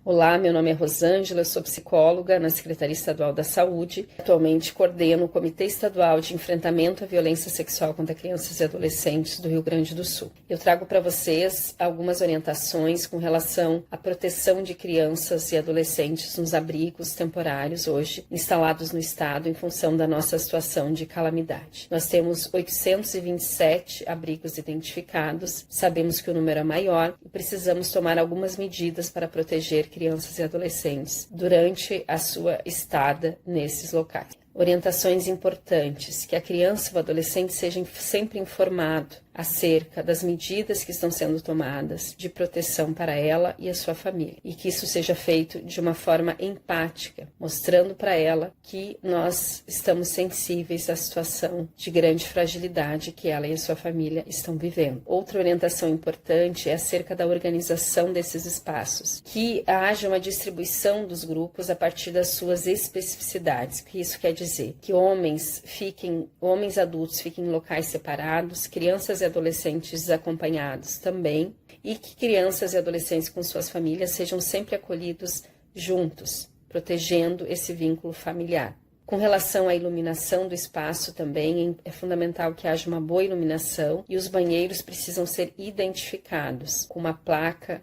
Olá, meu nome é Rosângela, eu sou psicóloga na Secretaria Estadual da Saúde. Atualmente coordeno o Comitê Estadual de Enfrentamento à Violência Sexual contra Crianças e Adolescentes do Rio Grande do Sul. Eu trago para vocês algumas orientações com relação à proteção de crianças e adolescentes nos abrigos temporários hoje instalados no estado em função da nossa situação de calamidade. Nós temos 827 abrigos identificados, sabemos que o número é maior e precisamos tomar algumas medidas para proteger crianças e adolescentes durante a sua estada nesses locais. Orientações importantes: que a criança ou adolescente seja sempre informado acerca das medidas que estão sendo tomadas de proteção para ela e a sua família, e que isso seja feito de uma forma empática, mostrando para ela que nós estamos sensíveis à situação de grande fragilidade que ela e a sua família estão vivendo. Outra orientação importante é acerca da organização desses espaços, que haja uma distribuição dos grupos a partir das suas especificidades. O que isso quer dizer? Que homens adultos fiquem em locais separados, crianças e adolescentes acompanhados também, e que crianças e adolescentes com suas famílias sejam sempre acolhidos juntos, protegendo esse vínculo familiar. Com relação à iluminação do espaço também, é fundamental que haja uma boa iluminação e os banheiros precisam ser identificados com uma placa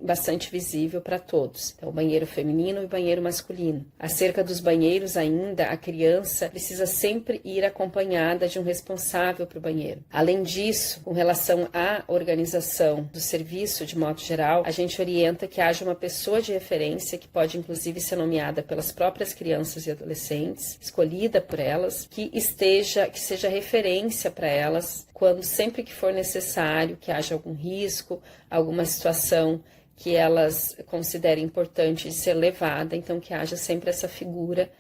bastante visível para todos. Então, o banheiro feminino e o banheiro masculino. Acerca dos banheiros ainda, a criança precisa sempre ir acompanhada de um responsável para o banheiro. Além disso, com relação à organização do serviço de modo geral, a gente orienta que haja uma pessoa de referência, que pode inclusive ser nomeada pelas próprias crianças e adolescentes, escolhida por elas, que seja referência para elas sempre que for necessário, que haja algum risco, alguma situação que elas considerem importante de ser levada, então que haja sempre essa figura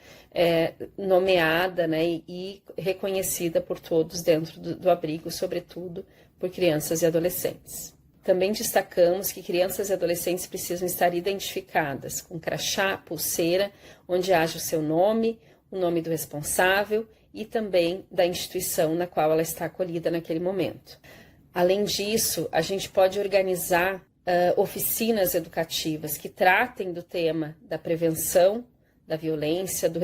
nomeada, né, e reconhecida por todos dentro do abrigo, sobretudo por crianças e adolescentes. Também destacamos que crianças e adolescentes precisam estar identificadas com crachá, pulseira, onde haja o seu nome, o nome do responsável e também da instituição na qual ela está acolhida naquele momento. Além disso, a gente pode organizar oficinas educativas que tratem do tema da prevenção da violência, do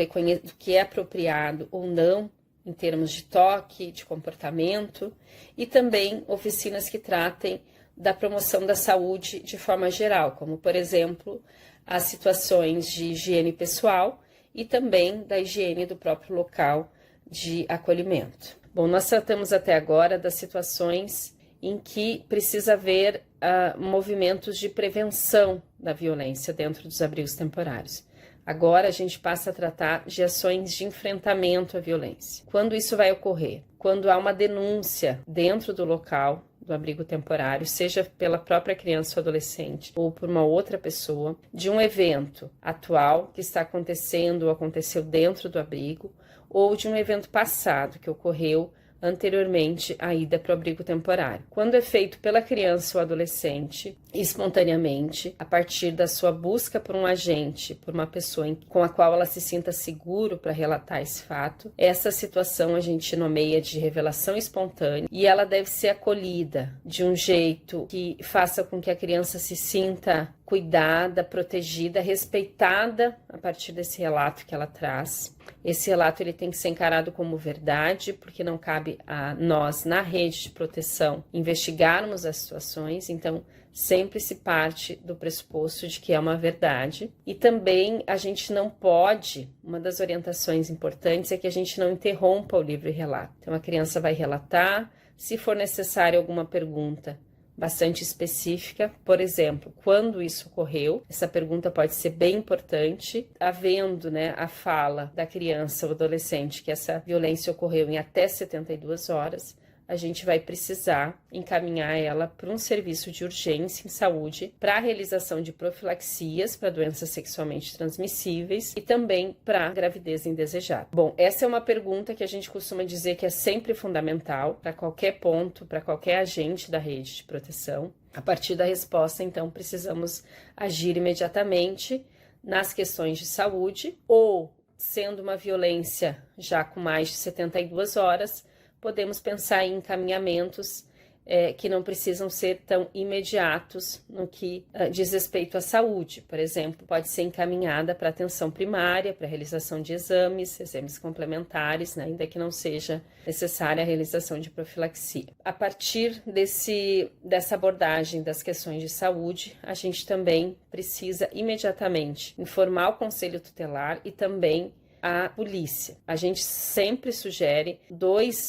que é apropriado ou não em termos de toque, de comportamento, e também oficinas que tratem da promoção da saúde de forma geral, como, por exemplo, as situações de higiene pessoal e também da higiene do próprio local de acolhimento. Bom, nós tratamos até agora das situações em que precisa haver movimentos de prevenção da violência dentro dos abrigos temporários. Agora a gente passa a tratar de ações de enfrentamento à violência. Quando isso vai ocorrer? Quando há uma denúncia dentro do local do abrigo temporário, seja pela própria criança ou adolescente ou por uma outra pessoa, de um evento atual que está acontecendo ou aconteceu dentro do abrigo, ou de um evento passado que ocorreu anteriormente à ida para o abrigo temporário. Quando é feito pela criança ou adolescente, espontaneamente, a partir da sua busca por um agente, por uma pessoa com a qual ela se sinta seguro para relatar esse fato, essa situação a gente nomeia de revelação espontânea e ela deve ser acolhida de um jeito que faça com que a criança se sinta cuidada, protegida, respeitada a partir desse relato que ela traz. Esse relato ele tem que ser encarado como verdade, porque não cabe a nós, na rede de proteção, investigarmos as situações, então sempre se parte do pressuposto de que é uma verdade. E também a gente não pode, uma das orientações importantes é que a gente não interrompa o livre relato. Então a criança vai relatar, se for necessário alguma pergunta bastante específica, por exemplo, quando isso ocorreu, essa pergunta pode ser bem importante, havendo, né, a fala da criança ou adolescente que essa violência ocorreu em até 72 horas, a gente vai precisar encaminhar ela para um serviço de urgência em saúde para a realização de profilaxias para doenças sexualmente transmissíveis e também para gravidez indesejada. Bom, essa é uma pergunta que a gente costuma dizer que é sempre fundamental para qualquer ponto, para qualquer agente da rede de proteção. A partir da resposta, então, precisamos agir imediatamente nas questões de saúde ou, sendo uma violência já com mais de 72 horas, podemos pensar em encaminhamentos que não precisam ser tão imediatos no que diz respeito à saúde. Por exemplo, pode ser encaminhada para atenção primária, para realização de exames complementares, né, ainda que não seja necessária a realização de profilaxia. A partir dessa abordagem das questões de saúde, a gente também precisa imediatamente informar o Conselho Tutelar e também a polícia. A gente sempre sugere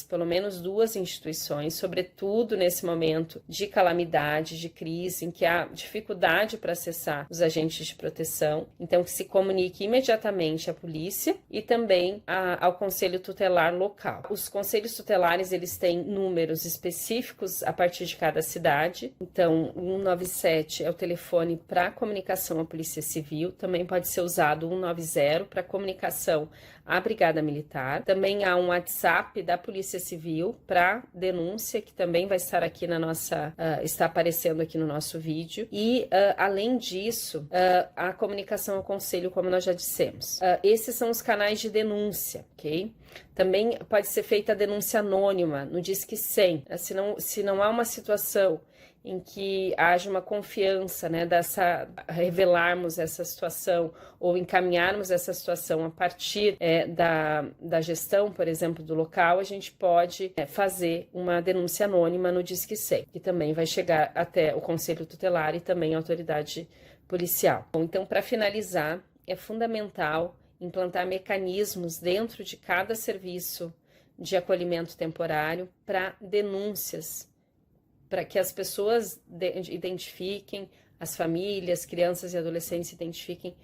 pelo menos duas instituições, sobretudo nesse momento de calamidade, de crise, em que há dificuldade para acessar os agentes de proteção. Então, que se comunique imediatamente à polícia e também ao Conselho Tutelar local. Os conselhos tutelares, eles têm números específicos a partir de cada cidade. Então, o 197 é o telefone para comunicação à Polícia Civil. Também pode ser usado o 190 para comunicação à Brigada Militar. Também há um WhatsApp da Polícia Civil para denúncia, que também vai estar aqui está aparecendo aqui no nosso vídeo. E, além disso, a comunicação ao Conselho, como nós já dissemos. Esses são os canais de denúncia, ok? Também pode ser feita a denúncia anônima no Disque 100. Se não há uma situação em que haja uma confiança, né, revelarmos essa situação ou encaminharmos essa situação a partir da gestão, por exemplo, do local, a gente pode fazer uma denúncia anônima no Disque 100, que também vai chegar até o Conselho Tutelar e também a autoridade policial. Bom, então, para finalizar, é fundamental implantar mecanismos dentro de cada serviço de acolhimento temporário para denúncias, para que as pessoas identifiquem, as famílias, crianças e adolescentes identifiquem,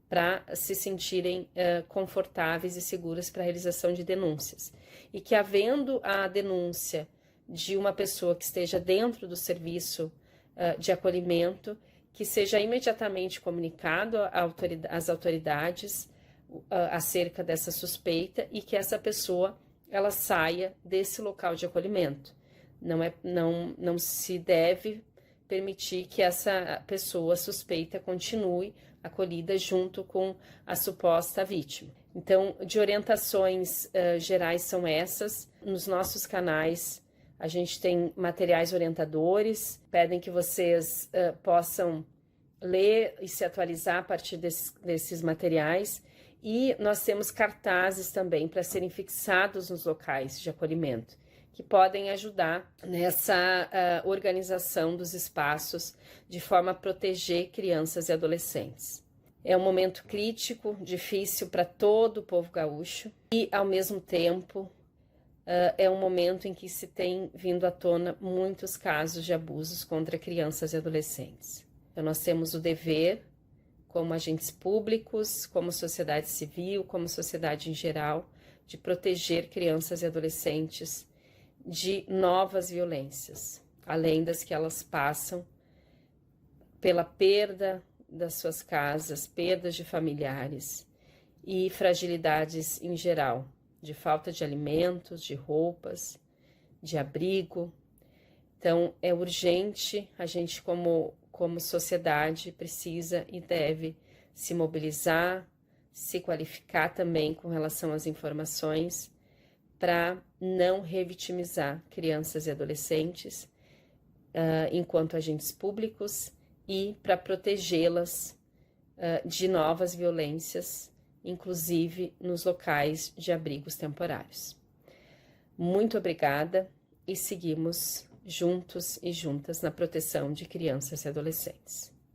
para se sentirem confortáveis e seguras para a realização de denúncias. E que, havendo a denúncia de uma pessoa que esteja dentro do serviço de acolhimento, que seja imediatamente comunicado às autoridades acerca dessa suspeita e que essa pessoa ela saia desse local de acolhimento. Não se deve permitir que essa pessoa suspeita continue acolhida junto com a suposta vítima. Então, de orientações gerais são essas. Nos nossos canais, a gente tem materiais orientadores, pedem que vocês possam ler e se atualizar a partir desses materiais. E nós temos cartazes também para serem fixados nos locais de acolhimento, que podem ajudar nessa organização dos espaços de forma a proteger crianças e adolescentes. É um momento crítico, difícil para todo o povo gaúcho e, ao mesmo tempo, é um momento em que se tem vindo à tona muitos casos de abusos contra crianças e adolescentes. Então, nós temos o dever, como agentes públicos, como sociedade civil, como sociedade em geral, de proteger crianças e adolescentes de novas violências, além das que elas passam pela perda das suas casas, perdas de familiares e fragilidades em geral, de falta de alimentos, de roupas, de abrigo. Então, é urgente, a gente como sociedade precisa e deve se mobilizar, se qualificar também com relação às informações para não revitimizar crianças e adolescentes enquanto agentes públicos e para protegê-las de novas violências, inclusive nos locais de abrigos temporários. Muito obrigada e seguimos juntos e juntas na proteção de crianças e adolescentes.